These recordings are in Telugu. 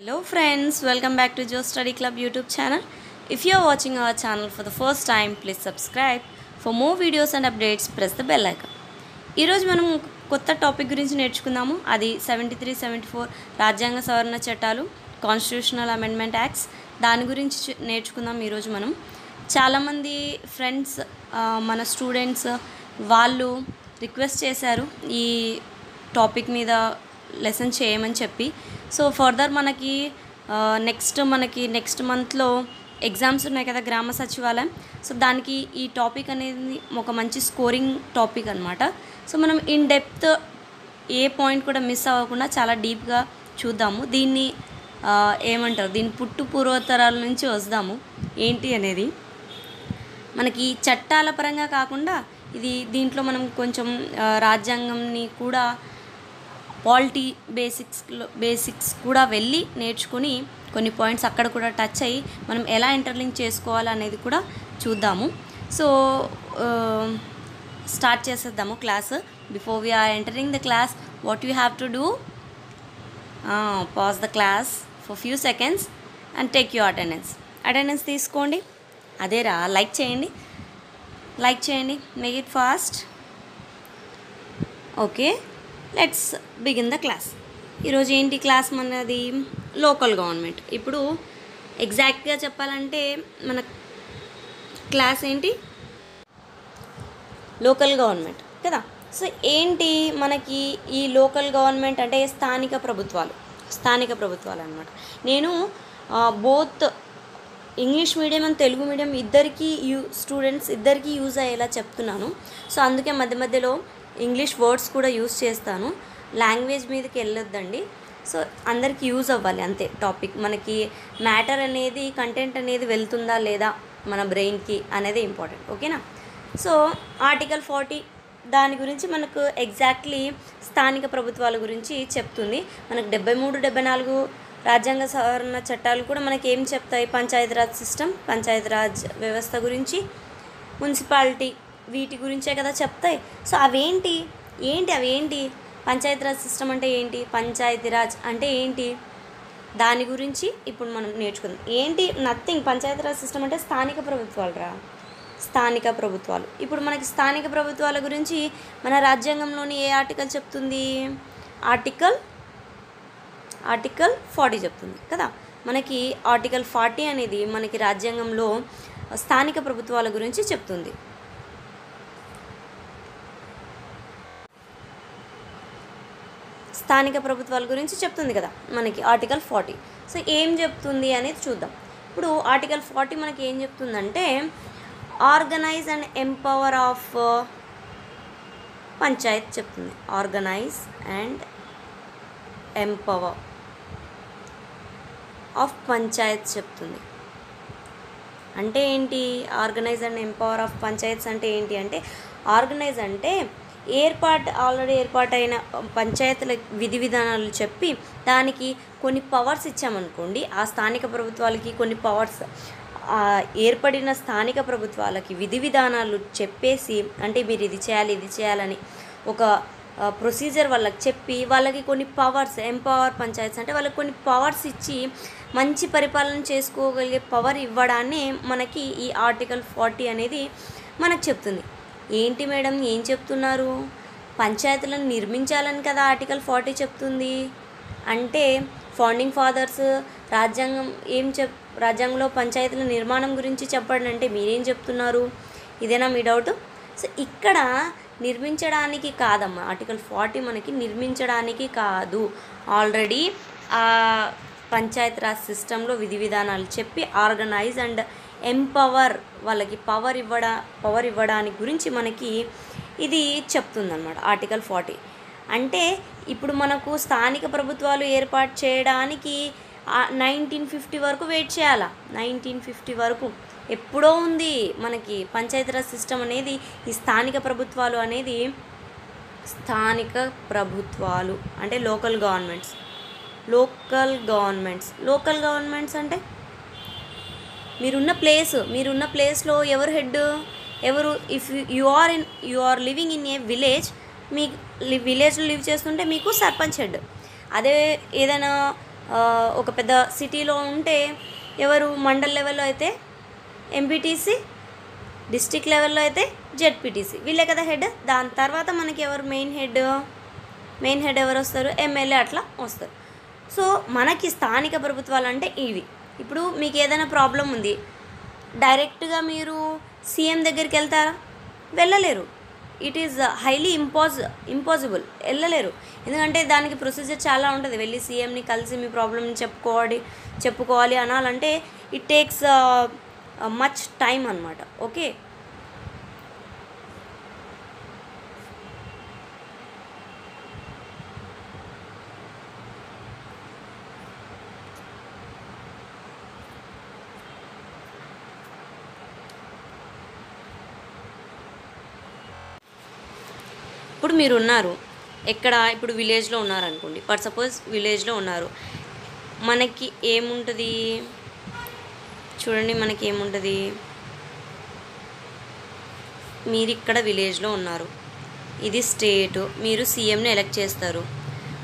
Hello friends, welcome back to Joe Study Club YouTube channel. If you are watching our channel for the first time, please subscribe. For more videos and updates, press the bell icon. ఈరోజు మనం కొత్త టాపిక్ గురించి నేర్చుకుందాము. అది 73, 74 రాజ్యాంగ సవరణ చట్టాలు, కాన్స్టిట్యూషనల్ అమెండ్మెంట్ యాక్ట్స్. దాని గురించి నేర్చుకుందాం ఈరోజు మనం. చాలామంది ఫ్రెండ్స్, మన స్టూడెంట్స్ వాళ్ళు రిక్వెస్ట్ చేశారు ఈ టాపిక్ మీద లెసన్ చేయమని చెప్పి. సో ఫర్దర్ మనకి నెక్స్ట్ మంత్లో ఎగ్జామ్స్ ఉన్నాయి కదా, గ్రామ సచివాలయం. సో దానికి ఈ టాపిక్ అనేది ఒక మంచి స్కోరింగ్ టాపిక్ అనమాట. సో మనం ఇన్ డెప్త్ ఏ పాయింట్ కూడా మిస్ అవ్వకుండా చాలా డీప్గా చూద్దాము. దీన్ని ఏమంటారు, దీని పూర్వోత్తరాల నుంచి వద్దాము ఏంటి అనేది. మనకి చట్టాల పరంగా కాకుండా దీంట్లో మనం కొంచెం రాజ్యాంగంని కూడా పాలిటీ బేసిక్స్ కూడా వెళ్ళి నేర్చుకుని కొన్ని పాయింట్స్ అక్కడ కూడా టచ్ అయ్యి మనం ఎలా ఇంటర్లింక్ చేసుకోవాలనేది కూడా చూద్దాము. సో స్టార్ట్ చేసేద్దాము class. Before we are entering the class, what you have to do, pause the class for few seconds and take your attendance తీసుకోండి. అదేరా, లైక్ చేయండి, make it fast. Okay, let's begin the class. ఈరోజు ఏంటి క్లాస్ మనది? Local government. ఇప్పుడు ఎగ్జాక్ట్గా చెప్పాలంటే మన క్లాస్ ఏంటి? లోకల్ గవర్నమెంట్ కదా. సో ఏంటి మనకి ఈ లోకల్ గవర్నమెంట్ అంటే స్థానిక ప్రభుత్వాలు అన్నమాట. నేను both English medium and Telugu medium students ఇద్దరికీ యూజ్ అయ్యేలా చెప్తున్నాను. సో అందుకే మధ్య మధ్యలో ఇంగ్లీష్ వర్డ్స్ కూడా యూజ్ చేస్తాను. లాంగ్వేజ్ మీదకి వెళ్ళొద్దండి. సో అందరికీ యూజ్ అవ్వాలి అంతే. టాపిక్ మనకి మ్యాటర్ అనేది, కంటెంట్ అనేది వెళ్తుందా లేదా మన బ్రెయిన్కి అనేది ఇంపార్టెంట్. ఓకేనా? సో ఆర్టికల్ 40 దాని గురించి మనకు ఎగ్జాక్ట్లీ స్థానిక ప్రభుత్వాల గురించి చెప్తుంది. మనకు 73, 74 రాజ్యాంగ సవరణ చట్టాలు కూడా మనకి ఏం చెప్తాయి? పంచాయతీరాజ్ సిస్టమ్, పంచాయతీరాజ్ వ్యవస్థ గురించి, మున్సిపాలిటీ, వీటి గురించే కదా చెప్తాయి. సో అవేంటి పంచాయతీరాజ్ సిస్టమ్ అంటే ఏంటి, పంచాయతీరాజ్ అంటే ఏంటి, దాని గురించి ఇప్పుడు మనం నేర్చుకుందాం. ఏంటి? నథింగ్. పంచాయతీరాజ్ సిస్టమ్ అంటే స్థానిక ప్రభుత్వాలు. ఇప్పుడు మనకి స్థానిక ప్రభుత్వాల గురించి మన రాజ్యాంగంలోని ఏ ఆర్టికల్ చెప్తుంది? ఆర్టికల్ 40 చెప్తుంది కదా. మనకి ఆర్టికల్ 40 అనేది మనకి రాజ్యాంగంలో స్థానిక ప్రభుత్వాల గురించి చెప్తుంది. స్థానిక ప్రభుత్వాల గురించి చెప్తుంది కదా మనకి ఆర్టికల్ 40. సో ఏం చెప్తుంది అనేది చూద్దాం. ఇప్పుడు ఆర్టికల్ 40 మనకి ఏం చెప్తుందంటే, organise and empower of panchayat చెప్తుంది. Organise and empower of panchayat చెప్తుంది. అంటే ఏంటి? Organise and empower of panchayats అంటే ఏంటి అంటే, ఆర్గనైజ్ అంటే ఆల్రెడీ ఏర్పాటైన పంచాయతీల విధి విధానాలు చెప్పి దానికి కొన్ని పవర్స్ ఇచ్చామనుకోండి. ఆ స్థానిక ప్రభుత్వాలకి కొన్ని పవర్స్, ఏర్పడిన స్థానిక ప్రభుత్వాలకి విధి విధానాలు చెప్పేసి, అంటే మీరు ఇది చేయాలని ఒక ప్రొసీజర్ వాళ్ళకి చెప్పి వాళ్ళకి కొన్ని పవర్స్, ఎంపవర్ పంచాయత్స్ అంటే వాళ్ళకి కొన్ని పవర్స్ ఇచ్చి మంచి పరిపాలన చేసుకోగలిగే పవర్ ఇవ్వడాన్ని మనకి ఈ ఆర్టికల్ 40 అనేది మనకు చెప్తుంది. ఏంటి మేడం, ఏం చెప్తున్నారు? పంచాయతీలను నిర్మించాలని కదా ఆర్టికల్ 40 చెప్తుంది. అంటే ఫౌండింగ్ ఫాదర్స్ రాజ్యాంగంలో పంచాయతీల నిర్మాణం గురించి చెప్పండి అంటే మీరేం చెప్తున్నారు? ఇదేనా మీ డౌట్? సో ఇక్కడ నిర్మించడానికి కాదమ్మా, ఆర్టికల్ 40 మనకి నిర్మించడానికి కాదు. ఆల్రెడీ ఆ పంచాయతీరాజ్ సిస్టంలో విధి విధానాలు చెప్పి ఆర్గనైజ్ అండ్ ఎంపవర్, వాళ్ళకి పవర్ ఇవ్వడానికి గురించి మనకి ఇది చెప్తుందన్నమాట ఆర్టికల్ 40. అంటే ఇప్పుడు మనకు స్థానిక ప్రభుత్వాలు ఏర్పాటు చేయడానికి 1950 వరకు వెయిట్ చేయాలా. 1950 వరకు ఎప్పుడో ఉంది మనకి పంచాయతీరాజ్ సిస్టమ్ అనేది. ఈ స్థానిక ప్రభుత్వాలు అంటే లోకల్ గవర్నమెంట్స్ అంటే మీరున్న ప్లేస్లో ఎవరు head, if you are living in a village, మీ విలేజ్లో లివ్ చేస్తుంటే మీకు సర్పంచ్ హెడ్. అదే ఏదైనా ఒక పెద్ద సిటీలో ఉంటే ఎవరు మండల్ లెవెల్లో అయితే ఎంపీటీసీ, డిస్ట్రిక్ట్ లెవెల్లో అయితే జెడ్పీటీసీ, వీళ్ళే కదా హెడ్. దాని తర్వాత మనకి ఎవరు మెయిన్ హెడ్ ఎవరు వస్తారు, ఎమ్మెల్యే అట్లా వస్తారు. సో మనకి స్థానిక ప్రభుత్వాలు అంటే ఇవి. ఇప్పుడు మీకు ఏదైనా ప్రాబ్లం ఉంది, డైరెక్ట్గా మీరు సీఎం దగ్గరికి వెళ్తారా? వెళ్ళలేరు. ఇట్ ఈజ్ హైలీ ఇంపాసిబుల్, వెళ్ళలేరు. ఎందుకంటే దానికి ప్రొసీజర్ చాలా ఉంటుంది. వెళ్ళి సీఎంని కలిసి మీ ప్రాబ్లమ్ని చెప్పుకోవాలి అనాలంటే ఇట్ టేక్స్ మచ్ టైం అన్నమాట. ఓకే, ఇప్పుడు మీరు ఉన్నారు ఎక్కడ, ఇప్పుడు విలేజ్లో ఉన్నారనుకోండి. ఫర్ సపోజ్ విలేజ్లో ఉన్నారు, మనకి ఏముంటుంది చూడండి, మనకి ఏముంటుంది, మీరు ఇక్కడ విలేజ్లో ఉన్నారు, ఇది స్టేటు, మీరు సీఎంని ఎలక్ట్ చేస్తారు.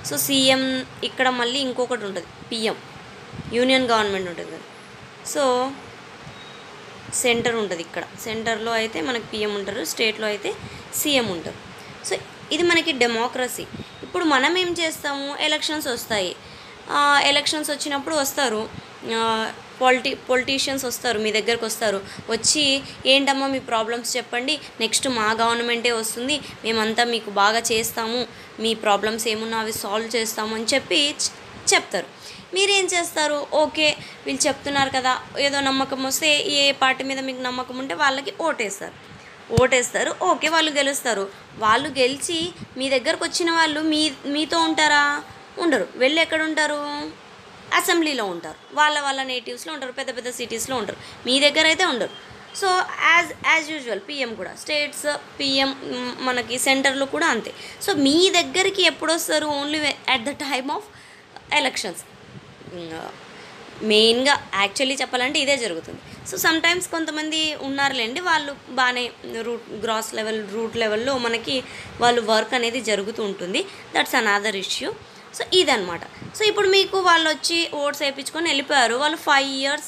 సో సీఎం ఇక్కడ మళ్ళీ ఇంకొకటి ఉంటుంది, పిఎం, యూనియన్ గవర్నమెంట్ ఉంటుంది కదా. సో సెంటర్ ఉంటుంది, ఇక్కడ సెంటర్లో అయితే మనకి పిఎం ఉంటారు, స్టేట్లో అయితే సీఎం ఉంటారు. సో ఇది మనకి డెమోక్రసీ. ఇప్పుడు మనం ఏం చేస్తాము, ఎలక్షన్స్ వస్తాయి, ఎలక్షన్స్ వచ్చినప్పుడు వస్తారు పొలిటీషియన్స్ వస్తారు, మీ దగ్గరకు వస్తారు, వచ్చి ఏంటమ్మా మీ ప్రాబ్లమ్స్ చెప్పండి, నెక్స్ట్ మా గవర్నమెంటే వస్తుంది, మేమంతా మీకు బాగా చేస్తాము, మీ ప్రాబ్లమ్స్ ఏమున్నా అవి సాల్వ్ చేస్తాము అని చెప్తారు. మీరేం చేస్తారు, ఓకే వీళ్ళు చెప్తున్నారు కదా, ఏదో నమ్మకం వస్తే, ఏ పార్టీ మీద మీకు నమ్మకం ఉంటే వాళ్ళకి ఓటేస్తారు. ఓకే, వాళ్ళు గెలుస్తారు. వాళ్ళు గెలిచి మీ దగ్గరకు వచ్చిన వాళ్ళు మీతో ఉంటారా? ఉండరు. వెళ్ళి ఎక్కడ ఉంటారు? అసెంబ్లీలో ఉంటారు, వాళ్ళ నేటివ్స్లో ఉంటారు, పెద్ద పెద్ద సిటీస్లో ఉంటారు, మీ దగ్గర అయితే ఉండరు. సో యాజ్ యూజువల్ పిఎం కూడా, స్టేట్స్ పిఎం మనకి సెంటర్లో కూడా అంతే. సో మీ దగ్గరికి ఎప్పుడు వస్తారు? Only at the time of elections. మెయిన్గా యాక్చువల్లీ చెప్పాలంటే ఇదే జరుగుతుంది. సో సమ్టైమ్స్ కొంతమంది ఉన్నారులేండి, వాళ్ళు బాగానే రూట్ లెవెల్లో మనకి వాళ్ళు వర్క్ అనేది జరుగుతూ ఉంటుంది. That's another issue. సో ఇదనమాట. సో ఇప్పుడు మీకు వాళ్ళు వచ్చి ఓట్స్ వేయించుకొని వెళ్ళిపోయారు, వాళ్ళు 5 years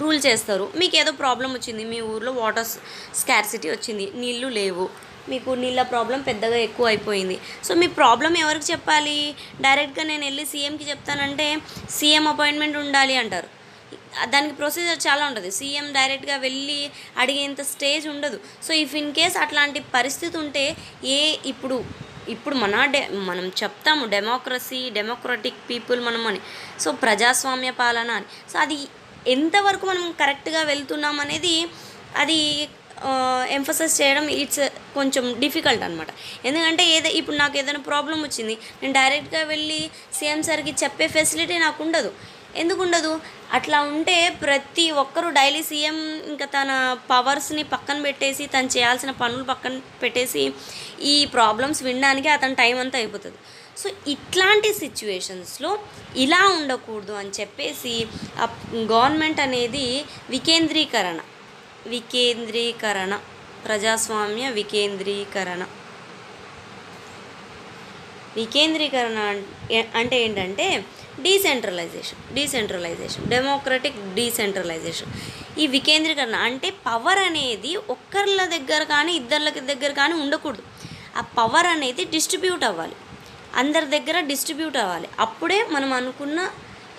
రూల్ చేస్తారు. మీకు ఏదో ప్రాబ్లం వచ్చింది, మీ ఊర్లో వాటర్ స్కార్సిటీ వచ్చింది, నీళ్ళు లేవు, మీకు నీళ్ళ ప్రాబ్లం పెద్దగా ఎక్కువ అయిపోయింది. సో మీ ప్రాబ్లం ఎవరికి చెప్పాలి? డైరెక్ట్గా నేను వెళ్ళి సీఎంకి చెప్తానంటే సీఎం అపాయింట్మెంట్ ఉండాలి అంటారు. దానికి ప్రొసీజర్ చాలా ఉంటుంది. సీఎం డైరెక్ట్గా వెళ్ళి అడిగేంత స్టేజ్ ఉండదు. సో ఇఫ్ ఇన్ కేస్ అట్లాంటి పరిస్థితి ఉంటే ఇప్పుడు మనం చెప్తాము డెమోక్రటిక్ పీపుల్ మనం అని, సో ప్రజాస్వామ్య పాలన అని. సో అది ఎంతవరకు మనం కరెక్ట్గా వెళ్తున్నాం అనేది అది ఎంఫసైజ్ చేయడం ఇట్స్ కొంచెం డిఫికల్ట్ అనమాట. ఎందుకంటే ఇప్పుడు నాకు ఏదైనా ప్రాబ్లం వచ్చింది, నేను డైరెక్ట్గా వెళ్ళి సీఎం సార్కి చెప్పే ఫెసిలిటీ నాకు ఉండదు. ఎందుకు ఉండదు? అట్లా ఉంటే ప్రతి ఒక్కరూ డైలీ సీఎం ఇంకా తన పవర్స్ని పక్కన పెట్టేసి, తను చేయాల్సిన పనులు పక్కన పెట్టేసి ఈ ప్రాబ్లమ్స్ వినడానికి అతని టైం అంతా అయిపోతుంది. సో ఇట్లాంటి సిచ్యువేషన్స్లో ఇలా ఉండకూడదు అని చెప్పేసి గవర్నమెంట్ అనేది వికేంద్రీకరణ, ప్రజాస్వామ్య వికేంద్రీకరణ అంటే ఏంటంటే డీసెంట్రలైజేషన్, డెమోక్రటిక్ డీసెంట్రలైజేషన్. ఈ వికేంద్రీకరణ అంటే పవర్ అనేది ఒక్కర్ల దగ్గర కానీ ఇద్దర్ల దగ్గర కానీ ఉండకూడదు. ఆ పవర్ అనేది డిస్ట్రిబ్యూట్ అవ్వాలి, అందరి దగ్గర డిస్ట్రిబ్యూట్ అవ్వాలి. అప్పుడే మనం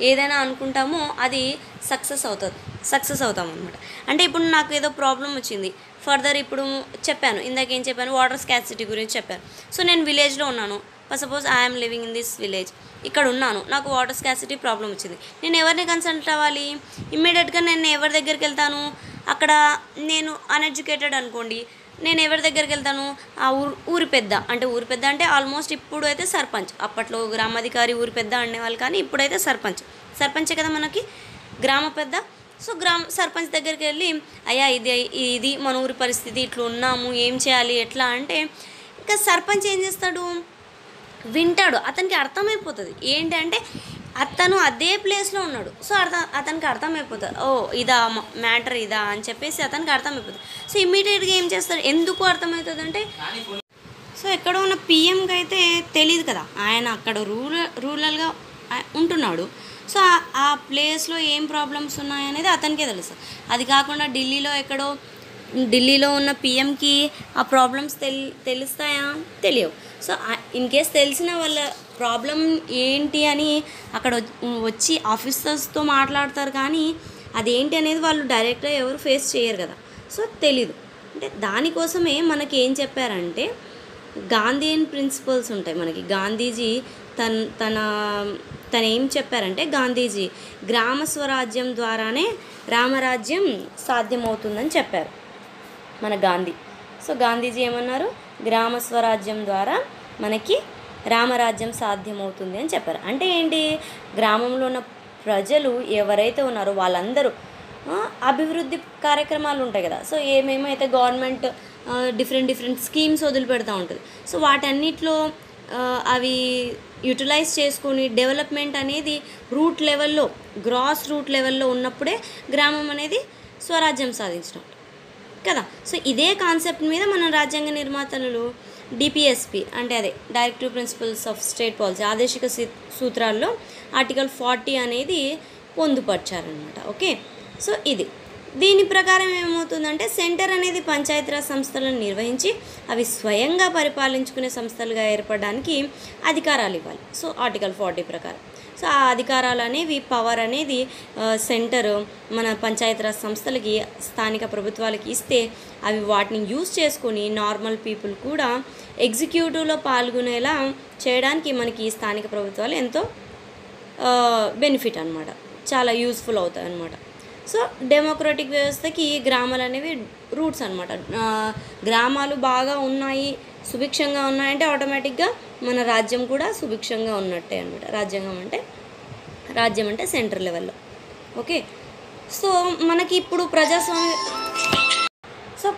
ఏదైనా అనుకుంటామో అది సక్సెస్ అవుతాం అనమాట. అంటే ఇప్పుడు నాకు ఏదో ప్రాబ్లం వచ్చింది, ఫర్దర్ ఇప్పుడు ఇందాకేం చెప్పాను, వాటర్ స్కార్సిటీ గురించి చెప్పాను. సో నేను విలేజ్లో ఉన్నాను, for suppose I'm living in this village, ఇక్కడ ఉన్నాను, నాకు వాటర్ స్కార్సిటీ ప్రాబ్లం వచ్చింది. నేను ఎవరిని కన్సల్ట్ అవ్వాలి? ఇమ్మీడియట్గా నేను ఎవరి దగ్గరికి వెళ్తాను? అక్కడ నేను అన్ఎడ్యుకేటెడ్ అనుకోండి, నేను ఎవరి దగ్గరికి వెళ్తాను? ఆ ఊరి పెద్ద అంటే ఆల్మోస్ట్ ఇప్పుడు అయితే సర్పంచ్, అప్పట్లో గ్రామాధికారి ఊరి పెద్ద అనేవాళ్ళు, కానీ ఇప్పుడైతే సర్పంచే కదా మనకి గ్రామ పెద్ద. సో సర్పంచ్ దగ్గరికి వెళ్ళి, అయ్యా ఇది మన ఊరి పరిస్థితి, ఇట్లా ఉన్నాము, ఏం చేయాలి ఎట్లా అంటే, ఇంకా సర్పంచ్ ఏం చేస్తాడు? వింటాడు. అతనికి అర్థమైపోతుంది ఏంటంటే అతను అదే ప్లేస్లో ఉన్నాడు. సో అతనికి అర్థమైపోతుంది, ఓ ఇదా మ్యాటర్ ఇదా అని చెప్పేసి అతనికి అర్థమైపోతుంది. సో ఇమ్మీడియట్గా ఏం చేస్తాడు? ఎందుకు అర్థమవుతుంది అంటే, సో ఎక్కడ ఉన్న పిఎంకి అయితే తెలియదు కదా, ఆయన అక్కడ రూరల్గా ఉంటున్నాడు. సో ఆ ప్లేస్లో ఏం ప్రాబ్లమ్స్ ఉన్నాయనేది అతనికే తెలుసు. అది కాకుండా ఢిల్లీలో ఉన్న పిఎంకి ఆ ప్రాబ్లమ్స్ తెలుస్తాయా? తెలియవు. సో ఇన్ కేస్ తెలిసిన వాళ్ళ ప్రాబ్లం ఏంటి అని అక్కడ వచ్చి ఆఫీసర్స్తో మాట్లాడతారు, కానీ అదేంటి అనేది వాళ్ళు డైరెక్ట్గా ఎవరు ఫేస్ చేయరు కదా. సో తెలీదు. అంటే దానికోసమే మనకి ఏం చెప్పారంటే గాంధీయన్ ప్రిన్సిపల్స్ ఉంటాయి మనకి. గాంధీజీ తన ఏం చెప్పారంటే, గాంధీజీ గ్రామ స్వరాజ్యం ద్వారానే రామరాజ్యం సాధ్యమవుతుందని చెప్పారు మన గాంధీ. సో గాంధీజీ ఏమన్నారు? గ్రామ స్వరాజ్యం ద్వారా మనకి రామరాజ్యం సాధ్యమవుతుంది అని చెప్పారు. అంటే ఏంటి? గ్రామంలో ఉన్న ప్రజలు ఎవరైతే ఉన్నారో వాళ్ళందరూ అభివృద్ధి కార్యక్రమాలు ఉంటాయి కదా. సో ఏమేమైతే గవర్నమెంట్ డిఫరెంట్ స్కీమ్స్ వదిలిపెడతా ఉంటుంది. సో వాటన్నిటిలో అవి యూటిలైజ్ చేసుకొని డెవలప్మెంట్ అనేది గ్రాస్ రూట్ లెవెల్లో ఉన్నప్పుడే గ్రామం అనేది స్వరాజ్యం సాధించడం కదా. సో ఇదే కాన్సెప్ట్ మీద మన రాజ్యాంగ నిర్మాతలు డిపిఎస్పి అంటే అదే directive principles of state policy ఆదేశిక సూత్రాల్లో ఆర్టికల్ 40 అనేది పొందుపరిచారనమాట. ఓకే. సో దీని ప్రకారం ఏమవుతుందంటే సెంటర్ అనేది పంచాయతీరాజ్ సంస్థలను నిర్వహించి అవి స్వయంగా పరిపాలించుకునే సంస్థలుగా ఏర్పడడానికి అధికారాలు ఇవ్వాలి. సో ఆర్టికల్ 40 ప్రకారం. సో ఆ అధికారాలు అనేవి పవర్ అనేది సెంటర్ మన పంచాయతీరాజ్ సంస్థలకి స్థానిక ప్రభుత్వాలకి ఇస్తే అవి వాటిని యూజ్ చేసుకొని నార్మల్ పీపుల్ కూడా ఎగ్జిక్యూటివ్లో పాల్గొనేలా చేయడానికి మనకి స్థానిక ప్రభుత్వాలు ఎంతో బెనిఫిట్ అనమాట, చాలా యూస్ఫుల్ అవుతాయి అన్నమాట. సో డెమోక్రటిక్ వ్యవస్థకి గ్రామాలు అనేవి రూట్స్ అనమాట. గ్రామాలు బాగా ఉన్నాయి, సుభిక్షంగా ఉన్నాయంటే ఆటోమేటిక్గా మన రాజ్యం కూడా సుభిక్షంగా ఉన్నట్టే అనమాట. రాజ్యం అంటే సెంటర్ లెవెల్లో. ఓకే. సో మనకి ఇప్పుడు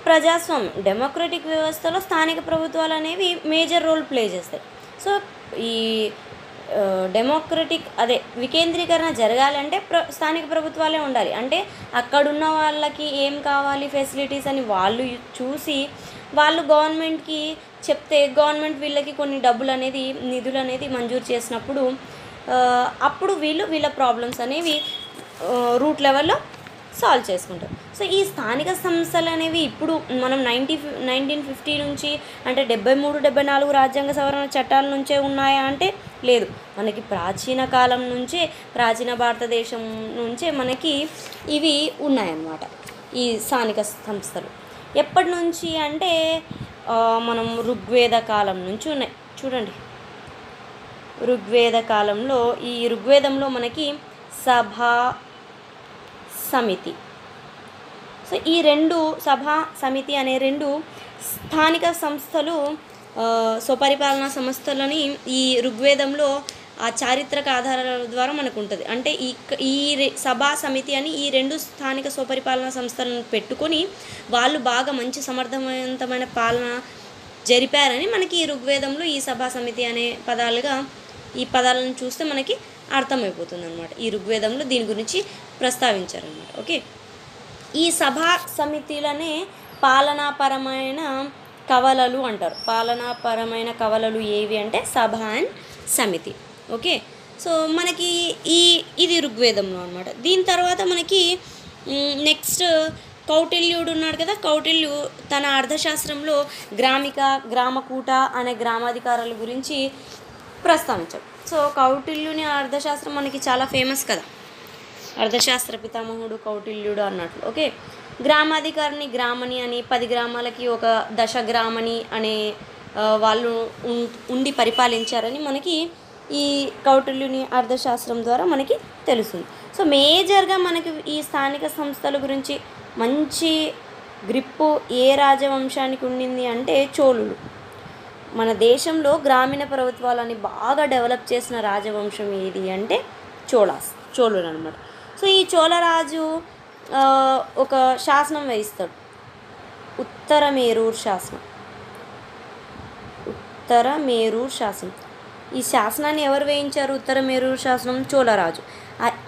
ప్రజాస్వామ్యం డెమోక్రటిక్ వ్యవస్థలో స్థానిక ప్రభుత్వాలు అనేవి మేజర్ రోల్ ప్లే చేస్తాయి. సో ఈ డెమోక్రటిక్ వికేంద్రీకరణ జరగాలంటే స్థానిక ప్రభుత్వాలే ఉండాలి. అంటే అక్కడున్న వాళ్ళకి ఏం కావాలి ఫెసిలిటీస్ అని వాళ్ళు చూసి వాళ్ళు గవర్నమెంట్కి చెప్తే గవర్నమెంట్ వీళ్ళకి కొన్ని నిధులు అనేది మంజూరు చేసినప్పుడు అప్పుడు వీళ్ళ ప్రాబ్లమ్స్ అనేవి రూట్ లెవెల్లో సాల్వ్ చేసుకుంటారు. సో ఈ స్థానిక సంస్థలు అనేవి ఇప్పుడు మనం 1950 నుంచి అంటే 73-74 రాజ్యాంగ సవరణ చట్టాల నుంచే ఉన్నాయా అంటే లేదు. మనకి ప్రాచీన కాలం నుంచే, ప్రాచీన భారతదేశం నుంచే మనకి ఇవి ఉన్నాయన్నమాట ఈ స్థానిక సంస్థలు. ఎప్పటి నుంచి అంటే మనం ఋగ్వేద కాలం నుంచి ఉన్నాయి. చూడండి, ఋగ్వేద కాలంలో ఈ ఋగ్వేదంలో మనకి సభా సమితి. సో ఈ రెండు సభా సమితి అనే రెండు స్థానిక సంస్థలు స్వపరిపాలనా సంస్థలని ఈ ఋగ్వేదంలో ఆ చారిత్రక ఆధారాల ద్వారా మనకు ఉంటుంది. అంటే ఈ సభా సమితి అని ఈ రెండు స్థానిక స్వపరిపాలనా సంస్థలను పెట్టుకొని వాళ్ళు బాగా మంచి సమర్థవంతమైన పాలన జరిపారని మనకి ఈ ఋగ్వేదంలో ఈ సభా సమితి అనే ఈ పదాలను చూస్తే మనకి అర్థమైపోతుంది అనమాట. ఈ ఋగ్వేదంలో దీని గురించి ప్రస్తావించారనమాట. ఓకే. ఈ సభా సమితిలనే పాలనాపరమైన కవలలు అంటారు. పాలనాపరమైన కవలలు ఏవి అంటే సభ అండ్ సమితి. ఓకే. సో మనకి ఇది ఋగ్వేదంలో అనమాట. దీని తర్వాత మనకి నెక్స్ట్ కౌటిల్యుడు ఉన్నాడు కదా. కౌటిల్యు తన అర్థశాస్త్రంలో గ్రామకూట అనే గ్రామాధికారాల గురించి ప్రస్తావించాడు. సో కౌటిల్యుని అర్థశాస్త్రం మనకి చాలా ఫేమస్ కదా, అర్థశాస్త్ర పితామహుడు కౌటిల్యుడు అన్నట్లు. ఓకే. గ్రామాధికారిని గ్రామని అని 10 గ్రామాలకి ఒక దశగ్రామని అనే వాళ్ళు ఉండి పరిపాలించారని మనకి ఈ కౌటిల్యుని అర్థశాస్త్రం ద్వారా మనకి తెలుస్తుంది. సో మేజర్గా మనకి ఈ స్థానిక సంస్థల గురించి మంచి గ్రిప్పు ఏ రాజవంశానికి ఉండింది అంటే చోళులు. మన దేశంలో గ్రామీణ ప్రభుత్వాలని బాగా డెవలప్ చేసిన రాజవంశం ఏది అంటే చోళులు అనమాట. సో ఈ చోళరాజు ఒక శాసనం వేయిస్తాడు, ఉత్తర మేరూర్ శాసనం. ఈ శాసనాన్ని ఎవరు వేయించారు? ఉత్తర మేరూర్ శాసనం చోళరాజు.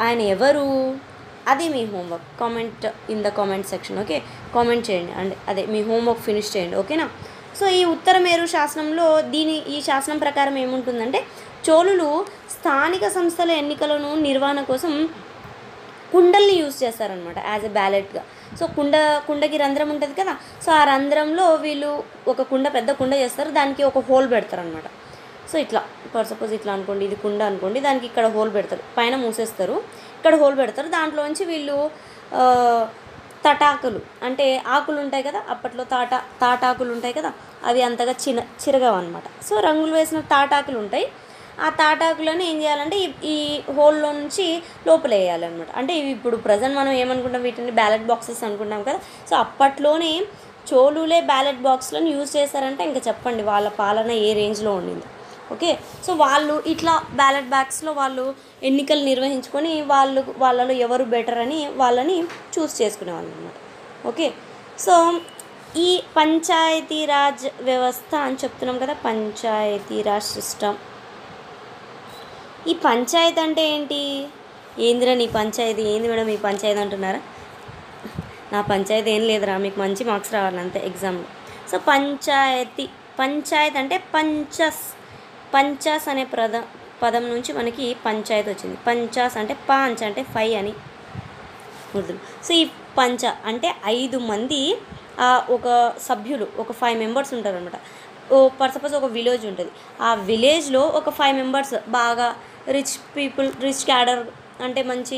ఆయన ఎవరు? అదే మీ homework. Comment in the comment section. Okay, comment చేయండి. అండ్ మీ హోంవర్క్ ఫినిష్ చేయండి. ఓకేనా? సో ఈ ఉత్తర మేరు శాసనంలో ఈ శాసనం ప్రకారం ఏముంటుందంటే చోళులు స్థానిక సంస్థల ఎన్నికలను నిర్వహణ కోసం కుండల్ని యూజ్ చేస్తారనమాట యాజ్ ఎ బ్యాలెట్గా. సో కుండకి రంధ్రం ఉంటుంది కదా, సో ఆ రంధ్రంలో వీళ్ళు ఒక పెద్ద కుండ చేస్తారు, దానికి ఒక హోల్ పెడతారనమాట. సో ఇట్లా ఫర్ సపోజ్ ఇట్లా అనుకోండి, ఇది కుండ అనుకోండి, దానికి ఇక్కడ హోల్ పెడతారు, పైన మూసేస్తారు, ఇక్కడ హోల్ పెడతారు, దాంట్లోంచి వీళ్ళు తటాకులు అంటే ఆకులు ఉంటాయి కదా, అప్పట్లో తాటాకులు ఉంటాయి కదా, అవి అంతగా చిరగవు అనమాట. సో రంగులు వేసిన తాటాకులు ఉంటాయి, ఆ తాటాకులను ఏం చేయాలంటే ఈ హోల్లో నుంచి లోపల వేయాలన్నమాట. అంటే ఇవి ఇప్పుడు ప్రజెంట్ మనం ఏమనుకుంటాం, వీటిని బ్యాలెట్ బాక్సెస్ అనుకుంటాం కదా. సో అప్పట్లోనే చోళులే బ్యాలెట్ బాక్స్లను యూజ్ చేశారంటే ఇంకా చెప్పండి వాళ్ళ పాలన ఏ రేంజ్లో ఉండింది. ఓకే, సో వాళ్ళు ఇట్లా బ్యాలెట్ బాక్స్లో వాళ్ళు ఎన్నికలు నిర్వహించుకొని వాళ్ళలో ఎవరు బెటర్ అని వాళ్ళని చూస్ చేసుకునేవాళ్ళు అనమాట. ఓకే, సో ఈ పంచాయతీరాజ్ వ్యవస్థ అని చెప్తున్నాం కదా, పంచాయతీరాజ్ సిస్టమ్. ఈ పంచాయతీ అంటే ఏంటి? ఏందిరా నీ పంచాయతీ, ఏంది మేడం ఈ పంచాయతీ అంటున్నారా? నా పంచాయతీ ఏం లేదురా, మీకు మంచి మార్క్స్ రావాలి అంతే ఎగ్జామ్లో. సో పంచాయతీ అంటే పంచాస్ అనే పదం నుంచి మనకి పంచాయతీ వచ్చింది. పంచాస్ అంటే పాంచ్ అంటే 5 అని గుర్తు. సో ఈ పంచ అంటే 5 మంది ఒక సభ్యులు, ఒక 5 మెంబర్స్ ఉంటారు అనమాట. ఫర్ సపోజ్ ఒక విలేజ్ ఉంటుంది, ఆ విలేజ్లో ఒక 5 మెంబర్స్ బాగా రిచ్ పీపుల్, రిచ్ క్యాడర్ అంటే మంచి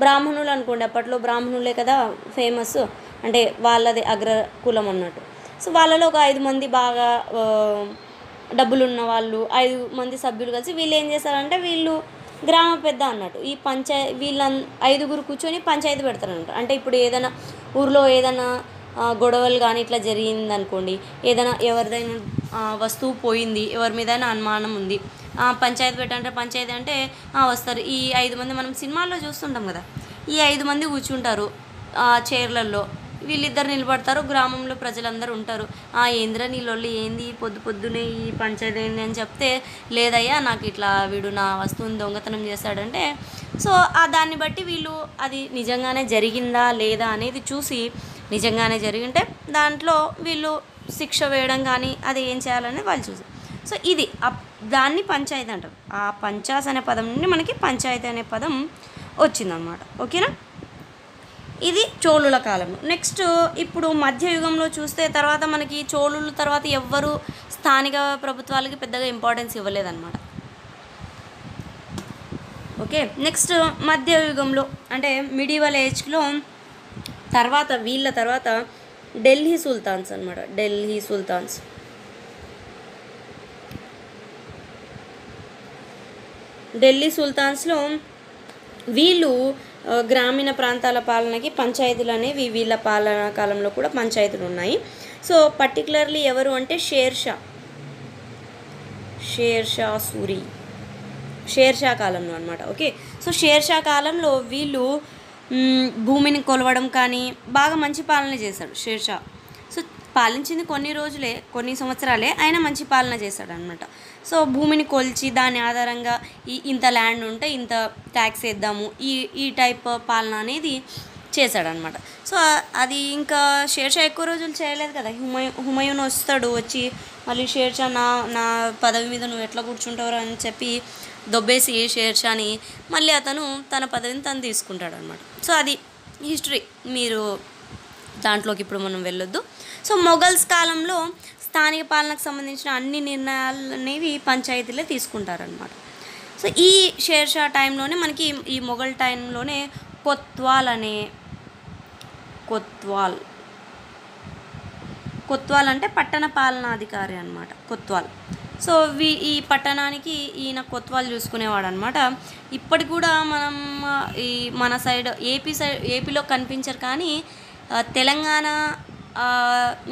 బ్రాహ్మణులు అనుకోండి, అప్పట్లో బ్రాహ్మణులే కదా ఫేమస్, అంటే వాళ్ళది అగ్ర కులం అన్నట్టు. సో వాళ్ళలో ఒక 5 మంది బాగా డబ్బులు ఉన్న వాళ్ళు, 5 మంది సభ్యులు కలిసి వీళ్ళు ఏం చేస్తారంటే వీళ్ళు గ్రామ పెద్ద అన్నట్టు. ఈ వీళ్ళ 5గురు కూర్చొని పంచాయతీ పెడతారన్నమాట. అంటే ఇప్పుడు ఏదైనా ఊర్లో ఏదైనా గొడవలు కానీ ఇట్లా జరిగిందనుకోండి, ఏదైనా ఎవరిదైనా వస్తువు పోయింది, ఎవరి మీదైనా అనుమానం ఉంది, పంచాయతీ పెట్టంటే పంచాయతీ అంటే వస్తారు. ఈ 5 మంది మనం సినిమాల్లో చూస్తుంటాం కదా, ఈ 5 మంది కూర్చుంటారు చైర్లలో, వీళ్ళిద్దరు నిలబడతారు, గ్రామంలో ప్రజలందరూ ఉంటారు. ఏందిరా నీళ్ళొల్లి ఏంది పొద్దునే ఈ పంచాయతీ ఏంది అని చెప్తే, లేదయ్యా నాకు ఇట్లా వీడు నా వస్తువుని దొంగతనం చేశాడంటే, సో దాన్ని బట్టి వీళ్ళు అది నిజంగానే జరిగిందా లేదా అనేది చూసి, నిజంగానే జరిగింటే దాంట్లో వీళ్ళు శిక్ష వేయడం కానీ అది ఏం చేయాలని వాళ్ళు చూసి. సో ఇది దాన్ని పంచాయతీ అంటారు. ఆ పంచాస్ అనే పదం నుండి మనకి పంచాయతీ అనే పదం వచ్చిందనమాట. ఓకేనా, ఇది చోళుల కాలంలో. నెక్స్ట్ ఇప్పుడు మధ్యయుగంలో చూస్తే తర్వాత మనకి చోళుల తర్వాత ఎవ్వరు స్థానిక ప్రభుత్వాలకి పెద్దగా ఇంపార్టెన్స్ ఇవ్వలేదన్నమాట. ఓకే, నెక్స్ట్ మధ్యయుగంలో అంటే మిడివల్ ఏజ్లో వీళ్ళ తర్వాత ఢిల్లీ సుల్తాన్స్ అనమాట. ఢిల్లీ సుల్తాన్స్లో వీళ్ళు గ్రామీణ ప్రాంతాల పాలనకి పంచాయతీలు అనేవి వీళ్ళ పాలనా కాలంలో కూడా పంచాయతీలు ఉన్నాయి. సో పర్టికులర్లీ ఎవరు అంటే షేర్షా కాలంలో అనమాట. ఓకే, సో షేర్షా కాలంలో వీళ్ళు భూమిని కొలవడం కానీ బాగా మంచి పాలన చేశాడు షేర్షా. సో పాలించింది కొన్ని సంవత్సరాలే, అయినా మంచి పాలన చేశాడు అనమాట. సో భూమిని కొలిచి దాని ఆధారంగా ఇంత ల్యాండ్ ఉంటే ఇంత ట్యాక్స్ వేద్దాము, ఈ టైప్ పాలన అనేది చేశాడనమాట. సో అది ఇంకా షేర్షా ఎక్కువ రోజులు చేయలేదు కదా, హుమయూన్ వచ్చి మళ్ళీ షేర్షా నా పదవి మీద నువ్వు ఎట్లా కూర్చుంటావు అని చెప్పి దొబ్బేసి షేర్షాని మళ్ళీ అతను తన పదవిని తను తీసుకుంటాడనమాట. సో అది హిస్టరీ, మీరు దాంట్లోకి ఇప్పుడు మనం వెళ్ళొద్దు. సో మొఘల్స్ కాలంలో స్థానిక పాలనకు సంబంధించిన అన్ని నిర్ణయాలు అనేవి పంచాయతీలే తీసుకుంటారనమాట. సో ఈ షేర్షా టైంలోనే మనకి ఈ మొఘల్ టైంలోనే కొత్వాల్ అంటే పట్టణ పాలనాధికారి అనమాట, కొత్వాల్. సో ఈ పట్టణానికి ఈయన కొత్వాల్ చూసుకునేవాడు అనమాట. ఇప్పటికి కూడా మన సైడ్ ఏపీలో కనిపించరు, కానీ తెలంగాణ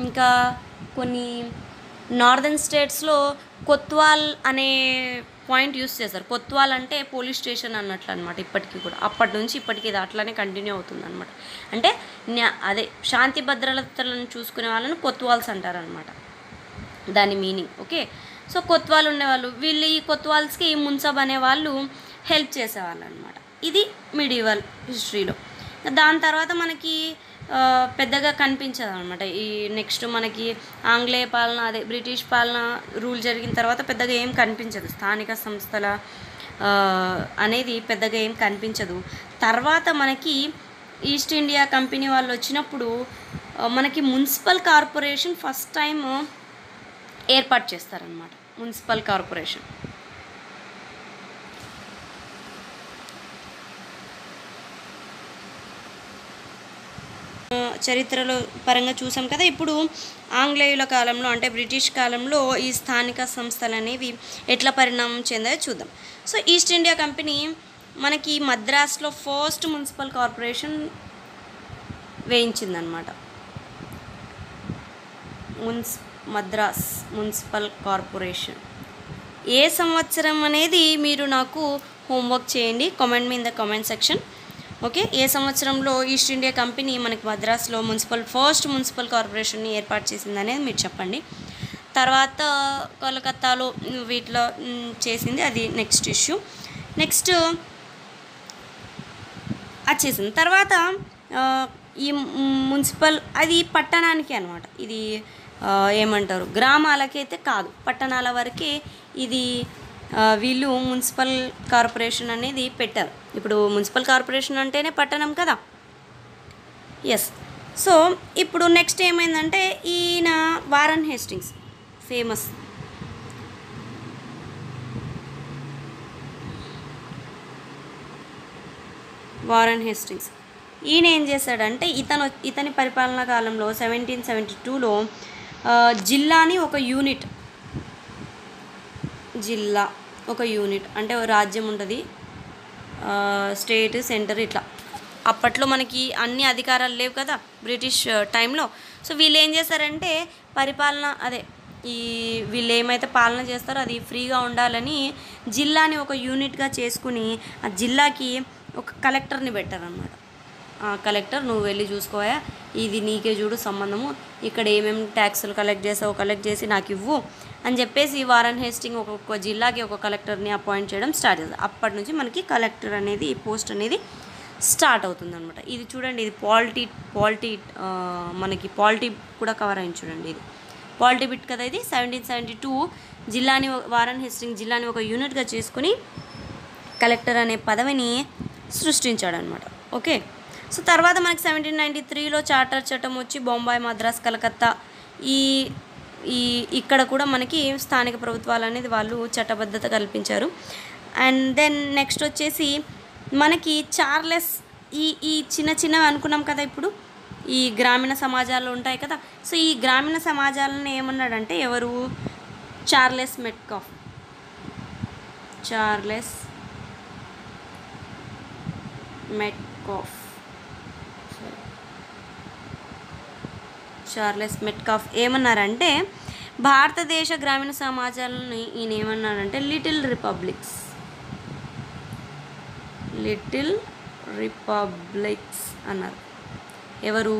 ఇంకా కొన్ని నార్దర్న్ స్టేట్స్లో కొత్వాల్ అనే పాయింట్ యూస్ చేస్తారు. కొత్వాల్ అంటే పోలీస్ స్టేషన్ అన్నట్లు అనమాట. ఇప్పటికీ కూడా అప్పటి నుంచి ఇప్పటికీ ఇది అట్లానే కంటిన్యూ అవుతుంది అనమాట. అంటే అదే శాంతి భద్రతలను చూసుకునే వాళ్ళని కొత్వాల్స్ అంటారనమాట, దాని మీనింగ్. ఓకే, సో కొత్వాల్ ఉండేవాళ్ళు, వీళ్ళు ఈ కొత్వాల్స్కి మున్సబ్ అనే వాళ్ళు హెల్ప్ చేసేవాళ్ళు అనమాట. ఇది మిడివల్ హిస్టరీలో. దాని తర్వాత మనకి పెద్దగా కనిపించదు అనమాట. ఈ నెక్స్ట్ మనకి ఆంగ్లేయ పాలన అదే బ్రిటిష్ పాలన రూల్ జరిగిన తర్వాత పెద్దగా ఏం కనిపించదు, స్థానిక సంస్థల అనేది పెద్దగా ఏం కనిపించదు. తర్వాత మనకి ఈస్ట్ ఇండియా కంపెనీ వాళ్ళు వచ్చినప్పుడు మనకి మున్సిపల్ కార్పొరేషన్ ఫస్ట్ టైం ఏర్పాటు చేస్తారనమాట. మున్సిపల్ కార్పొరేషన్ చరిత్రలో పరంగా చూసాం కదా. ఇప్పుడు ఆంగ్లేయుల కాలంలో అంటే బ్రిటిష్ కాలంలో ఈ స్థానిక సంస్థలు అనేవి ఎట్లా పరిణామం చెందాయో చూద్దాం. సో ఈస్ట్ ఇండియా కంపెనీ మనకి మద్రాస్లో ఫస్ట్ మున్సిపల్ కార్పొరేషన్ వేయించిందనమాట. మద్రాస్ మున్సిపల్ కార్పొరేషన్ ఏ సంవత్సరం అనేది మీరు నాకు హోంవర్క్ చేయండి కామెంట్ మీ in the comment section. Okay, ఏ సంవత్సరంలో ఈస్ట్ ఇండియా కంపెనీ మనకి మద్రాస్లో ఫస్ట్ మున్సిపల్ కార్పొరేషన్ని ఏర్పాటు చేసింది అనేది మీరు చెప్పండి. తర్వాత కోలకత్తాలో వీటిలో చేసింది, అది నెక్స్ట్ ఇష్యూ. నెక్స్ట్ వచ్చేసింది తర్వాత ఈ మున్సిపల్ అది పట్టణానికి అనమాట. ఇది ఏమంటారు, గ్రామాలకి అయితే కాదు, పట్టణాల వరకే ఇది వీళ్ళు మున్సిపల్ కార్పొరేషన్ అనేది పెట్టారు. ఇప్పుడు మున్సిపల్ కార్పొరేషన్ అంటేనే పట్టణం కదా. ఎస్. సో ఇప్పుడు నెక్స్ట్ ఏమైందంటే ఈయన Warren Hastings famous. Warren Hastings ఈయన ఏం చేశాడంటే ఇతని పరిపాలనా కాలంలో 1772లో జిల్లాని ఒక యూనిట్, జిల్లా ఒక యూనిట్ అంటే రాజ్యం ఉంటుంది, స్టేట్ సెంటర్ ఇట్లా. అప్పట్లో మనకి అన్ని అధికారాలు లేవు కదా బ్రిటిష్ టైంలో. సో వీళ్ళు ఏం చేశారంటే పరిపాలన అదే వీళ్ళు ఏమైతే పాలన చేస్తారో అది ఫ్రీగా ఉండాలని జిల్లాని ఒక యూనిట్గా చేసుకుని ఆ జిల్లాకి ఒక కలెక్టర్ని పెట్టారనమాట. కలెక్టర్ నువ్వు వెళ్ళి చూసుకోవా, ఇది నీకే చూడు సంబంధము, ఇక్కడ ఏమేమి ట్యాక్సులు కలెక్ట్ చేసావో కలెక్ట్ చేసి నాకు ఇవ్వు అని చెప్పేసి వారన్ హేస్టింగ్ ఒక్కొక్క జిల్లాకి ఒక కలెక్టర్ని అపాయింట్ చేయడం స్టార్ట్ చేస్తారు. అప్పటి నుంచి మనకి కలెక్టర్ అనేది ఈ పోస్ట్ అనేది స్టార్ట్ అవుతుందన్నమాట. ఇది చూడండి, ఇది పాలిటీ మనకి పాలిటీ కూడా కవర్ అయింది చూడండి, ఇది పాలిటీ బిట్ కదా. ఇది 1772 జిల్లాని వారన్ హేస్టింగ్ జిల్లాని ఒక యూనిట్గా చేసుకుని కలెక్టర్ అనే పదవిని సృష్టించాడు అనమాట. ఓకే, సో తర్వాత మనకి 1793లో చార్టర్ చట్టం వచ్చి బొంబాయి, మద్రాస్, కలకత్తా ఇక్కడ కూడా మనకి స్థానిక ప్రభుత్వాలు అనేది వాళ్ళు చట్టబద్ధత కల్పించారు. అండ్ దెన్ నెక్స్ట్ వచ్చేసి మనకి చార్లెస్ ఈ చిన్నవి అనుకున్నాం కదా, ఇప్పుడు ఈ గ్రామీణ సమాజాలు ఉంటాయి కదా. సో ఈ గ్రామీణ సమాజాలను ఏమన్నాడంటే ఎవరు, చార్లెస్ మెట్కాఫ్ ఏమన్నారంటే భారతదేశ గ్రామీణ సమాజాలని ఈయన ఏమన్నారంటే లిటిల్ రిపబ్లిక్స్ అన్నారు. ఎవరు,